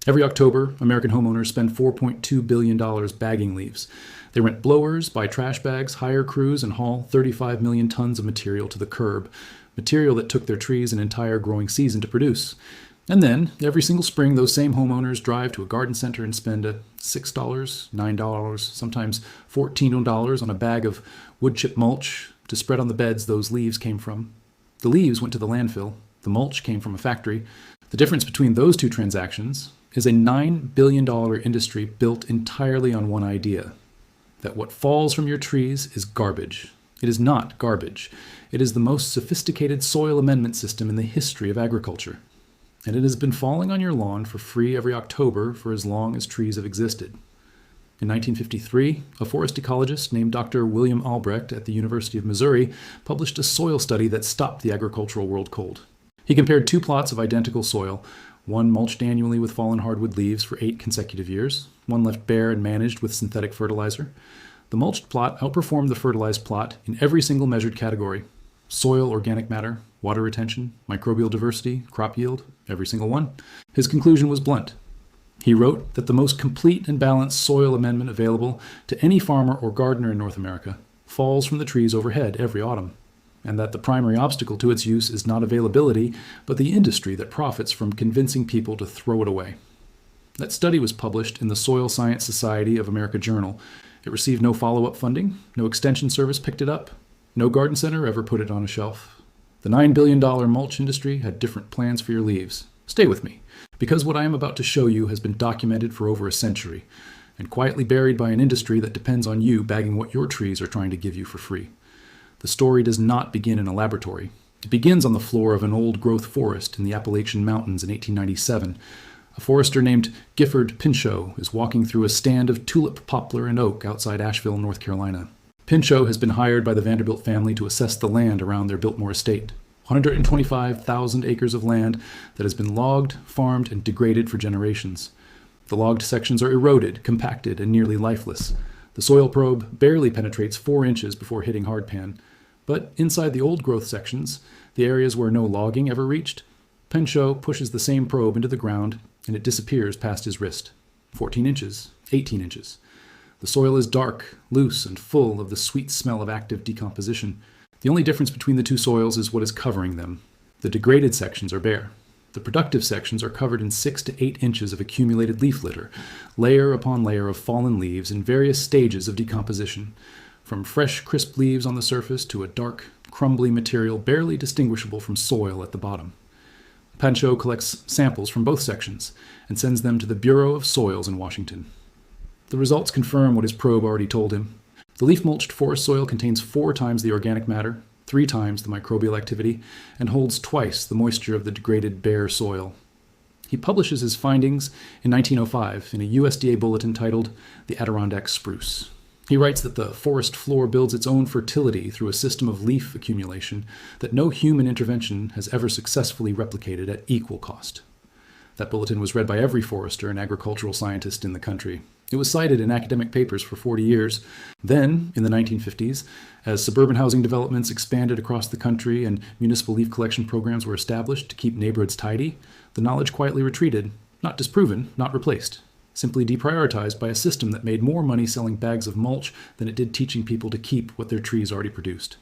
Every October, American homeowners spend $4.2 billion bagging leaves. They rent blowers, buy trash bags, hire crews, and haul 35 million tons of material to the curb, material that took their trees an entire growing season to produce. And then, every single spring, those same homeowners drive to a garden center and spend $6, $9, sometimes $14 on a bag of wood chip mulch to spread on the beds those leaves came from. The leaves went to the landfill. The mulch came from a factory. The difference between those two transactions is a $9 billion industry built entirely on one idea, that what falls from your trees is garbage. It is not garbage. It is the most sophisticated soil amendment system in the history of agriculture. And it has been falling on your lawn for free every October for as long as trees have existed. In 1953, a forest ecologist named Dr. William Albrecht at the University of Missouri published a soil study that stopped the agricultural world cold. He compared two plots of identical soil, one mulched annually with fallen hardwood leaves for 8 consecutive years, one left bare and managed with synthetic fertilizer. The mulched plot outperformed the fertilized plot in every single measured category: soil organic matter, water retention, microbial diversity, crop yield, every single one. His conclusion was blunt. He wrote that the most complete and balanced soil amendment available to any farmer or gardener in North America falls from the trees overhead every autumn, and that the primary obstacle to its use is not availability, but the industry that profits from convincing people to throw it away. That study was published in the Soil Science Society of America journal. It received no follow-up funding, no extension service picked it up, no garden center ever put it on a shelf. The $9 billion mulch industry had different plans for your leaves. Stay with me, because what I am about to show you has been documented for over a century, and quietly buried by an industry that depends on you bagging what your trees are trying to give you for free. The story does not begin in a laboratory. It begins on the floor of an old-growth forest in the Appalachian Mountains in 1897. A forester named Gifford Pinchot is walking through a stand of tulip, poplar, and oak outside Asheville, North Carolina. Pinchot has been hired by the Vanderbilt family to assess the land around their Biltmore estate, 125,000 acres of land that has been logged, farmed, and degraded for generations. The logged sections are eroded, compacted, and nearly lifeless. The soil probe barely penetrates 4 inches before hitting hardpan. But inside the old-growth sections, the areas where no logging ever reached, Pinchot pushes the same probe into the ground, and it disappears past his wrist. 14 inches, 18 inches. The soil is dark, loose, and full of the sweet smell of active decomposition. The only difference between the two soils is what is covering them. The degraded sections are bare. The productive sections are covered in 6 to 8 inches of accumulated leaf litter, layer upon layer of fallen leaves in various stages of decomposition, from fresh, crisp leaves on the surface to a dark, crumbly material barely distinguishable from soil at the bottom. Pinchot collects samples from both sections and sends them to the Bureau of Soils in Washington. The results confirm what his probe already told him. The leaf-mulched forest soil contains 4 times the organic matter, 3 times the microbial activity, and holds twice the moisture of the degraded bare soil. He publishes his findings in 1905 in a USDA bulletin titled The Adirondack Spruce. He writes that the forest floor builds its own fertility through a system of leaf accumulation that no human intervention has ever successfully replicated at equal cost. That bulletin was read by every forester and agricultural scientist in the country. It was cited in academic papers for 40 years. Then, in the 1950s, as suburban housing developments expanded across the country and municipal leaf collection programs were established to keep neighborhoods tidy, the knowledge quietly retreated, not disproven, not replaced, simply deprioritized by a system that made more money selling bags of mulch than it did teaching people to keep what their trees already produced.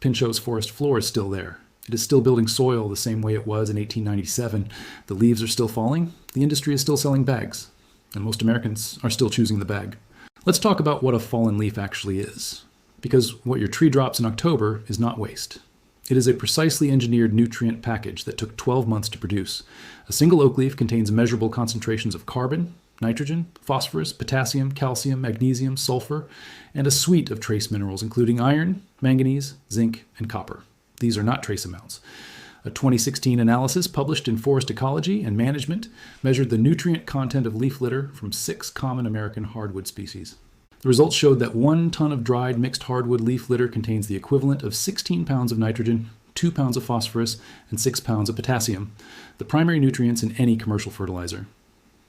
Pinchot's forest floor is still there. It is still building soil the same way it was in 1897. The leaves are still falling. The industry is still selling bags. And most Americans are still choosing the bag. Let's talk about what a fallen leaf actually is. Because what your tree drops in October is not waste. It is a precisely engineered nutrient package that took 12 months to produce. A single oak leaf contains measurable concentrations of carbon, nitrogen, phosphorus, potassium, calcium, magnesium, sulfur, and a suite of trace minerals including iron, manganese, zinc, and copper. These are not trace amounts. A 2016 analysis published in Forest Ecology and Management measured the nutrient content of leaf litter from 6 common American hardwood species. The results showed that 1 ton of dried mixed hardwood leaf litter contains the equivalent of 16 pounds of nitrogen, 2 pounds of phosphorus, and 6 pounds of potassium, the primary nutrients in any commercial fertilizer.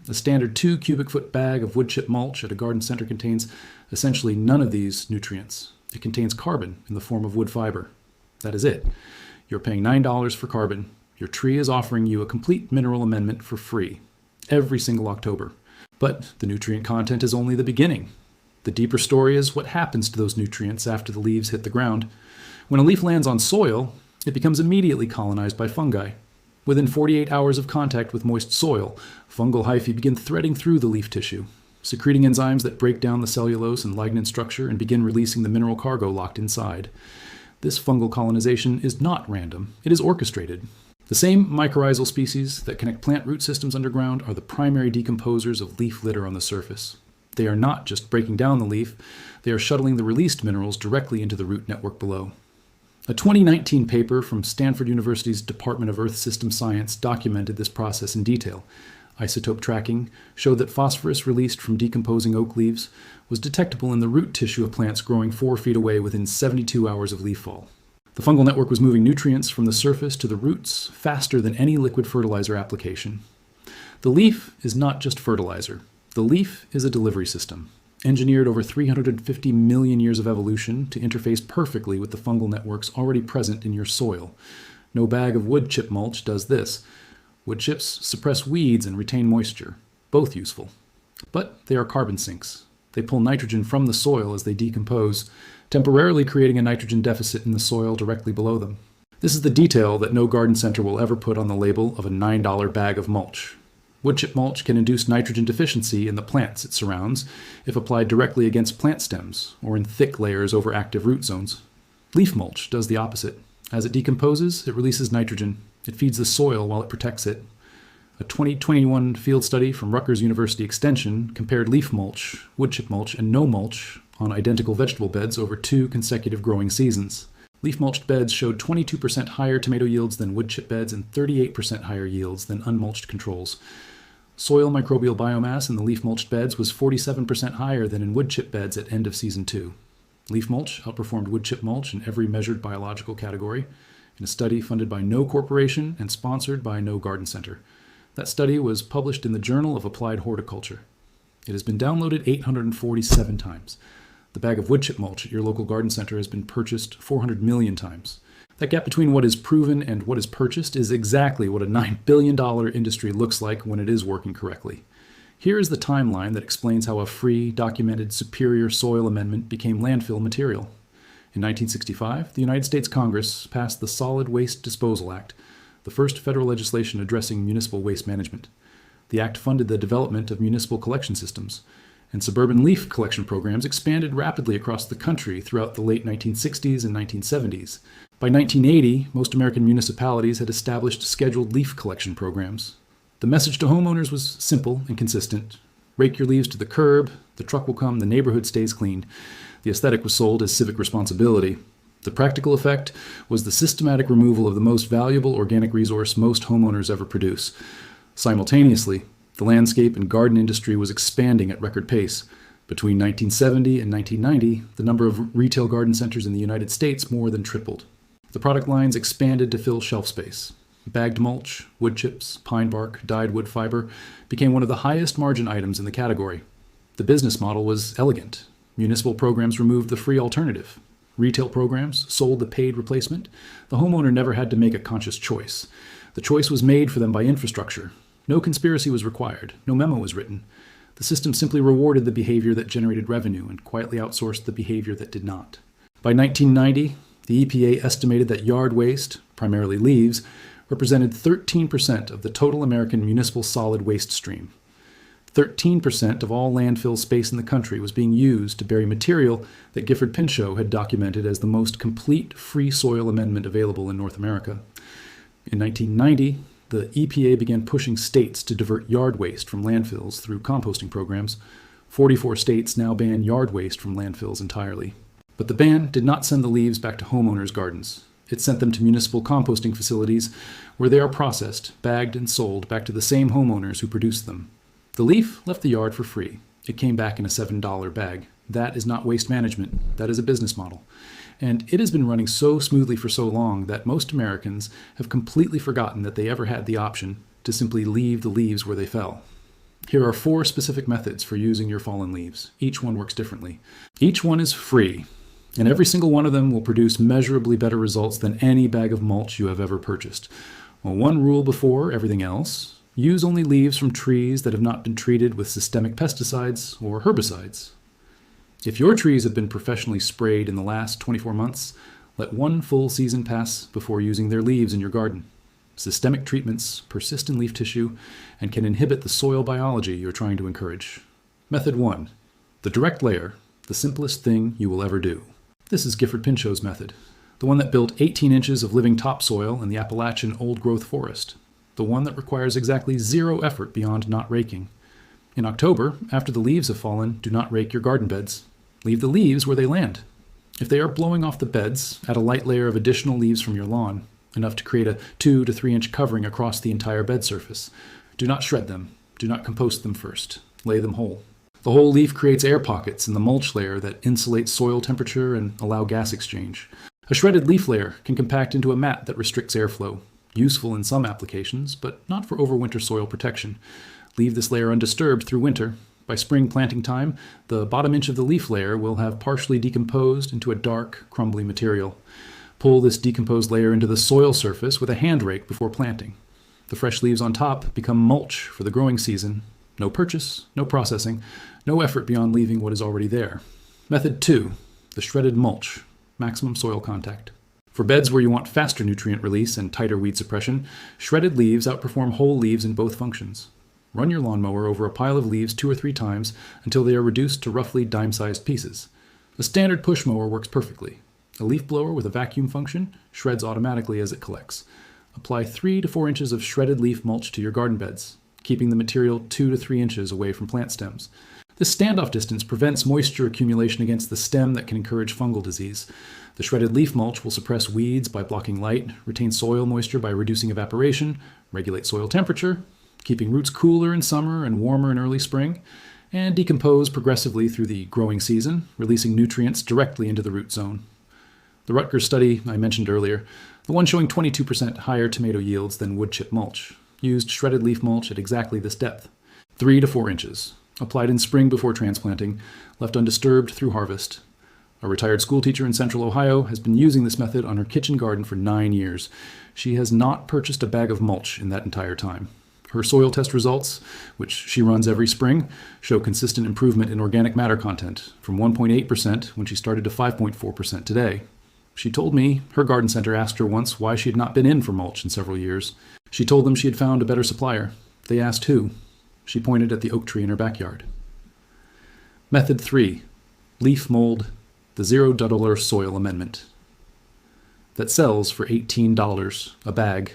A standard 2 cubic foot bag of wood chip mulch at a garden center contains essentially none of these nutrients. It contains carbon in the form of wood fiber. That is it. You're paying $9 for carbon. Your tree is offering you a complete mineral amendment for free. every single October. But the nutrient content is only the beginning. The deeper story is what happens to those nutrients after the leaves hit the ground. When a leaf lands on soil, it becomes immediately colonized by fungi. Within 48 hours of contact with moist soil, fungal hyphae begin threading through the leaf tissue, secreting enzymes that break down the cellulose and lignin structure and begin releasing the mineral cargo locked inside. This fungal colonization is not random, it is orchestrated. The same mycorrhizal species that connect plant root systems underground are the primary decomposers of leaf litter on the surface. They are not just breaking down the leaf, they are shuttling the released minerals directly into the root network below. A 2019 paper from Stanford University's Department of Earth System Science documented this process in detail. Isotope tracking showed that phosphorus released from decomposing oak leaves was detectable in the root tissue of plants growing 4 feet away within 72 hours of leaf fall. The fungal network was moving nutrients from the surface to the roots faster than any liquid fertilizer application. The leaf is not just fertilizer. The leaf is a delivery system, engineered over 350 million years of evolution to interface perfectly with the fungal networks already present in your soil. No bag of wood chip mulch does this. Wood chips suppress weeds and retain moisture, both useful. But they are carbon sinks. They pull nitrogen from the soil as they decompose, temporarily creating a nitrogen deficit in the soil directly below them. This is the detail that no garden center will ever put on the label of a $9 bag of mulch. Wood chip mulch can induce nitrogen deficiency in the plants it surrounds if applied directly against plant stems or in thick layers over active root zones. Leaf mulch does the opposite. As it decomposes, it releases nitrogen. It feeds the soil while it protects it. A 2021 field study from Rutgers University Extension compared leaf mulch, wood chip mulch, and no mulch on identical vegetable beds over 2 consecutive growing seasons. Leaf-mulched beds showed 22% higher tomato yields than wood chip beds and 38% higher yields than unmulched controls. Soil microbial biomass in the leaf-mulched beds was 47% higher than in wood chip beds at end of season 2. Leaf mulch outperformed wood chip mulch in every measured biological category in a study funded by no corporation and sponsored by no garden center. That study was published in the Journal of Applied Horticulture. It has been downloaded 847 times. The bag of wood chip mulch at your local garden center has been purchased 400 million times. That gap between what is proven and what is purchased is exactly what a $9 billion industry looks like when it is working correctly. Here is the timeline that explains how a free, documented, superior soil amendment became landfill material. In 1965, the United States Congress passed the Solid Waste Disposal Act, the first federal legislation addressing municipal waste management. The act funded the development of municipal collection systems, and suburban leaf collection programs expanded rapidly across the country throughout the late 1960s and 1970s. By 1980, most American municipalities had established scheduled leaf collection programs. The message to homeowners was simple and consistent. Rake your leaves to the curb, the truck will come, the neighborhood stays clean. The aesthetic was sold as civic responsibility. The practical effect was the systematic removal of the most valuable organic resource most homeowners ever produce. Simultaneously, the landscape and garden industry was expanding at record pace. Between 1970 and 1990, the number of retail garden centers in the United States more than tripled. The product lines expanded to fill shelf space. Bagged mulch, wood chips, pine bark, dyed wood fiber became one of the highest margin items in the category. The business model was elegant. Municipal programs removed the free alternative. Retail programs sold the paid replacement. The homeowner never had to make a conscious choice. The choice was made for them by infrastructure. No conspiracy was required. No memo was written. The system simply rewarded the behavior that generated revenue and quietly outsourced the behavior that did not. By 1990, the EPA estimated that yard waste, primarily leaves, represented 13% of the total American municipal solid waste stream. 13% of all landfill space in the country was being used to bury material that Gifford Pinchot had documented as the most complete free soil amendment available in North America. In 1990, the EPA began pushing states to divert yard waste from landfills through composting programs. 44 states now ban yard waste from landfills entirely. But the ban did not send the leaves back to homeowners' gardens. It sent them to municipal composting facilities where they are processed, bagged, and sold back to the same homeowners who produced them. The leaf left the yard for free. It came back in a $7 bag. That is not waste management. That is a business model. And it has been running so smoothly for so long that most Americans have completely forgotten that they ever had the option to simply leave the leaves where they fell. Here are 4 specific methods for using your fallen leaves. Each one works differently. Each one is free, and every single one of them will produce measurably better results than any bag of mulch you have ever purchased. Well, one rule before everything else: Use only leaves from trees that have not been treated with systemic pesticides or herbicides. If your trees have been professionally sprayed in the last 24 months, let one full season pass before using their leaves in your garden. Systemic treatments persist in leaf tissue and can inhibit the soil biology you're trying to encourage. Method 1. The direct layer, the simplest thing you will ever do. This is Gifford Pinchot's method, the one that built 18 inches of living topsoil in the Appalachian old-growth forest, the one that requires exactly zero effort beyond not raking. In October, after the leaves have fallen, do not rake your garden beds. Leave the leaves where they land. If they are blowing off the beds, add a light layer of additional leaves from your lawn, enough to create a 2 to 3 inch covering across the entire bed surface. Do not shred them. Do not compost them first. Lay them whole. The whole leaf creates air pockets in the mulch layer that insulate soil temperature and allow gas exchange. A shredded leaf layer can compact into a mat that restricts airflow. Useful in some applications, but not for overwinter soil protection. Leave this layer undisturbed through winter. By spring planting time, the bottom inch of the leaf layer will have partially decomposed into a dark, crumbly material. Pull this decomposed layer into the soil surface with a hand rake before planting. The fresh leaves on top become mulch for the growing season. No purchase, no processing, no effort beyond leaving what is already there. Method 2. The shredded mulch. Maximum soil contact. For beds where you want faster nutrient release and tighter weed suppression, shredded leaves outperform whole leaves in both functions. Run your lawnmower over a pile of leaves 2 or 3 times until they are reduced to roughly dime-sized pieces. A standard push mower works perfectly. A leaf blower with a vacuum function shreds automatically as it collects. Apply 3 to 4 inches of shredded leaf mulch to your garden beds, keeping the material 2 to 3 inches away from plant stems. This standoff distance prevents moisture accumulation against the stem that can encourage fungal disease. The shredded leaf mulch will suppress weeds by blocking light, retain soil moisture by reducing evaporation, regulate soil temperature, keeping roots cooler in summer and warmer in early spring, and decompose progressively through the growing season, releasing nutrients directly into the root zone. The Rutgers study I mentioned earlier, the one showing 22% higher tomato yields than wood chip mulch, used shredded leaf mulch at exactly this depth, 3 to 4 inches, applied in spring before transplanting, left undisturbed through harvest. A retired schoolteacher in central Ohio has been using this method on her kitchen garden for 9 years. She has not purchased a bag of mulch in that entire time. Her soil test results, which she runs every spring, show consistent improvement in organic matter content, from 1.8% when she started to 5.4% today. She told me her garden center asked her once why she had not been in for mulch in several years. She told them she had found a better supplier. They asked who. She pointed at the oak tree in her backyard. Method 3. Leaf mold, the $0 soil amendment. That sells for $18 a bag.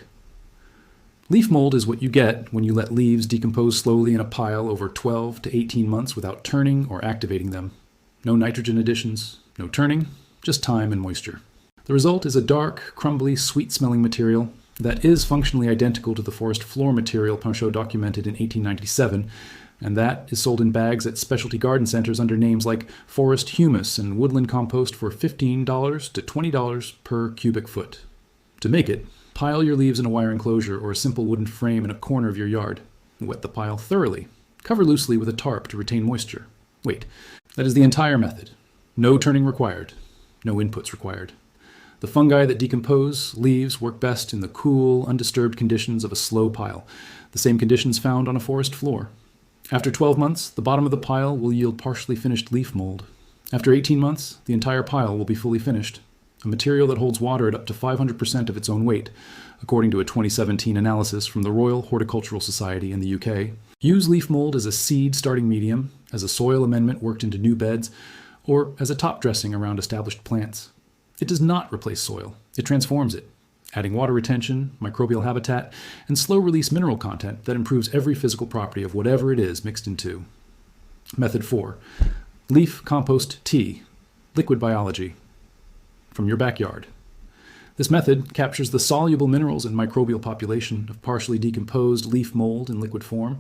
Leaf mold is what you get when you let leaves decompose slowly in a pile over 12 to 18 months without turning or activating them. No nitrogen additions, no turning, just time and moisture. The result is a dark, crumbly, sweet-smelling material that is functionally identical to the forest floor material Pinchot documented in 1897, and that is sold in bags at specialty garden centers under names like forest humus and woodland compost for $15 to $20 per cubic foot. To make it, pile your leaves in a wire enclosure or a simple wooden frame in a corner of your yard. Wet the pile thoroughly. Cover loosely with a tarp to retain moisture. Wait, that is the entire method. No turning required. No inputs required. The fungi that decompose leaves work best in the cool, undisturbed conditions of a slow pile, the same conditions found on a forest floor. After 12 months, the bottom of the pile will yield partially finished leaf mold. After 18 months, the entire pile will be fully finished, a material that holds water at up to 500% of its own weight, according to a 2017 analysis from the Royal Horticultural Society in the UK. Use leaf mold as a seed starting medium, as a soil amendment worked into new beds, or as a top dressing around established plants. It does not replace soil. It transforms it, adding water retention, microbial habitat, and slow-release mineral content that improves every physical property of whatever it is mixed into. Method 4. Leaf compost tea, liquid biology, from your backyard. This method captures the soluble minerals and microbial population of partially decomposed leaf mold in liquid form,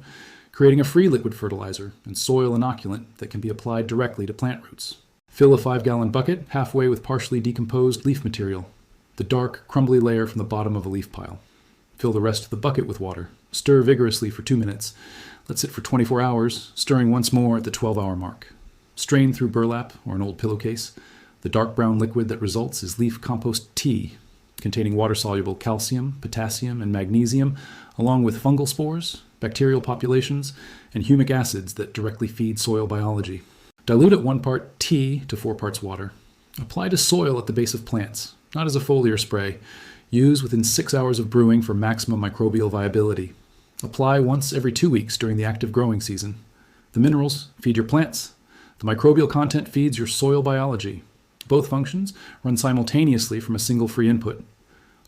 creating a free liquid fertilizer and soil inoculant that can be applied directly to plant roots. Fill a 5-gallon bucket halfway with partially decomposed leaf material, the dark, crumbly layer from the bottom of a leaf pile. Fill the rest of the bucket with water. Stir vigorously for 2 minutes. Let sit for 24 hours, stirring once more at the 12-hour mark. Strain through burlap or an old pillowcase. The dark brown liquid that results is leaf compost tea, containing water-soluble calcium, potassium, and magnesium, along with fungal spores, bacterial populations, and humic acids that directly feed soil biology. Dilute at 1 part tea to 4 parts water. Apply to soil at the base of plants, not as a foliar spray. Use within 6 hours of brewing for maximum microbial viability. Apply once every 2 weeks during the active growing season. The minerals feed your plants. The microbial content feeds your soil biology. Both functions run simultaneously from a single free input.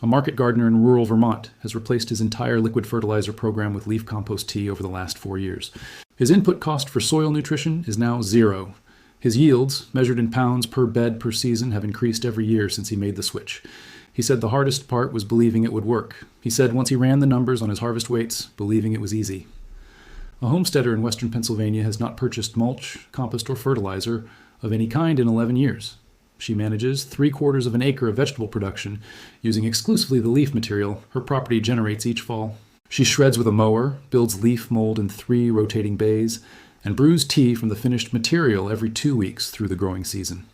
A market gardener in rural Vermont has replaced his entire liquid fertilizer program with leaf compost tea over the last 4 years. His input cost for soil nutrition is now 0. His yields, measured in pounds per bed per season, have increased every year since he made the switch. He said the hardest part was believing it would work. He said once he ran the numbers on his harvest weights, believing it was easy. A homesteader in western Pennsylvania has not purchased mulch, compost, or fertilizer of any kind in 11 years. She manages 3/4 of an acre of vegetable production using exclusively the leaf material her property generates each fall. She shreds with a mower, builds leaf mold in 3 rotating bays, and brews tea from the finished material every 2 weeks through the growing season.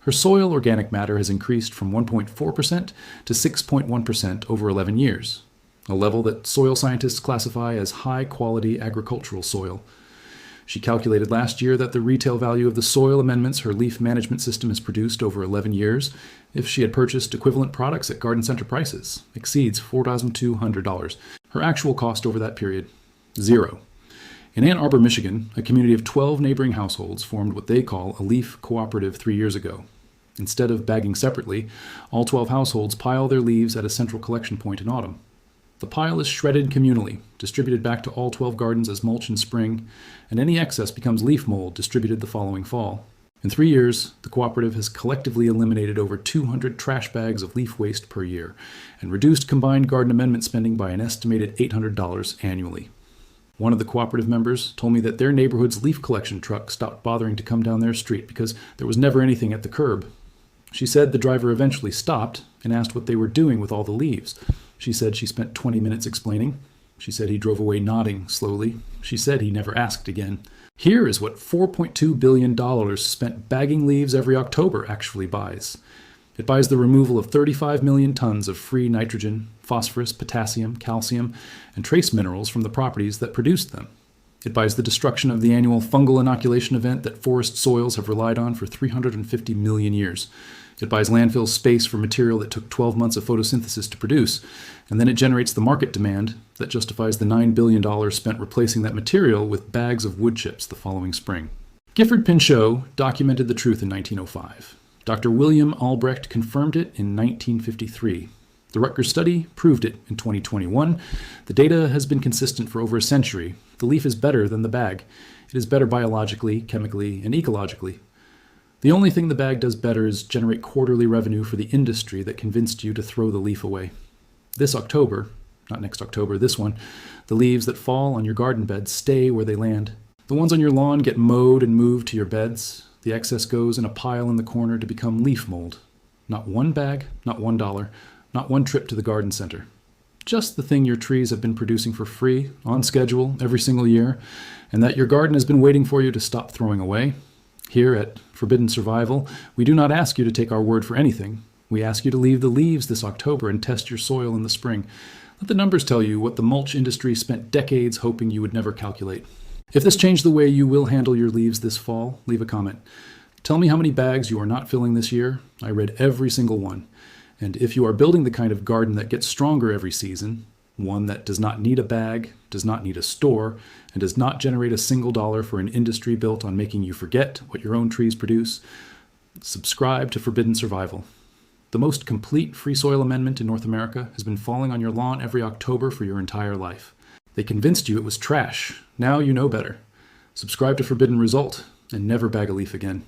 Her soil organic matter has increased from 1.4% to 6.1% over 11 years, a level that soil scientists classify as high-quality agricultural soil. She calculated last year that the retail value of the soil amendments her leaf management system has produced over 11 years, if she had purchased equivalent products at garden center prices, exceeds $4,200. Her actual cost over that period, 0. In Ann Arbor, Michigan, a community of 12 neighboring households formed what they call a leaf cooperative 3 years ago. Instead of bagging separately, all 12 households pile their leaves at a central collection point in autumn. The pile is shredded communally, distributed back to all 12 gardens as mulch in spring, and any excess becomes leaf mold distributed the following fall. In 3 years, the cooperative has collectively eliminated over 200 trash bags of leaf waste per year and reduced combined garden amendment spending by an estimated $800 annually. One of the cooperative members told me that their neighborhood's leaf collection truck stopped bothering to come down their street because there was never anything at the curb. She said the driver eventually stopped and asked what they were doing with all the leaves. She said she spent 20 minutes explaining. She said he drove away nodding slowly. She said he never asked again. Here is what $4.2 billion spent bagging leaves every October actually buys. It buys the removal of 35 million tons of free nitrogen, phosphorus, potassium, calcium, and trace minerals from the properties that produced them. It buys the destruction of the annual fungal inoculation event that forest soils have relied on for 350 million years. It buys landfill space for material that took 12 months of photosynthesis to produce, and then it generates the market demand that justifies the $9 billion spent replacing that material with bags of wood chips the following spring. Gifford Pinchot documented the truth in 1905. Dr. William Albrecht confirmed it in 1953. The Rutgers study proved it in 2021. The data has been consistent for over a century. The leaf is better than the bag. It is better biologically, chemically, and ecologically. The only thing the bag does better is generate quarterly revenue for the industry that convinced you to throw the leaf away. This October, not next October, this one, the leaves that fall on your garden beds stay where they land. The ones on your lawn get mowed and moved to your beds. The excess goes in a pile in the corner to become leaf mold. Not one bag, not $1, not one trip to the garden center. Just the thing your trees have been producing for free, on schedule, every single year, and that your garden has been waiting for you to stop throwing away. Here at Forbidden Survival, we do not ask you to take our word for anything. We ask you to leave the leaves this October and test your soil in the spring. Let the numbers tell you what the mulch industry spent decades hoping you would never calculate. If this changed the way you will handle your leaves this fall, leave a comment. Tell me how many bags you are not filling this year. I read every single one. And if you are building the kind of garden that gets stronger every season, one that does not need a bag, does not need a store, and does not generate a single dollar for an industry built on making you forget what your own trees produce, subscribe to Forbidden Survival. The most complete free soil amendment in North America has been falling on your lawn every October for your entire life. They convinced you it was trash. Now you know better. Subscribe to Forbidden Result and never bag a leaf again.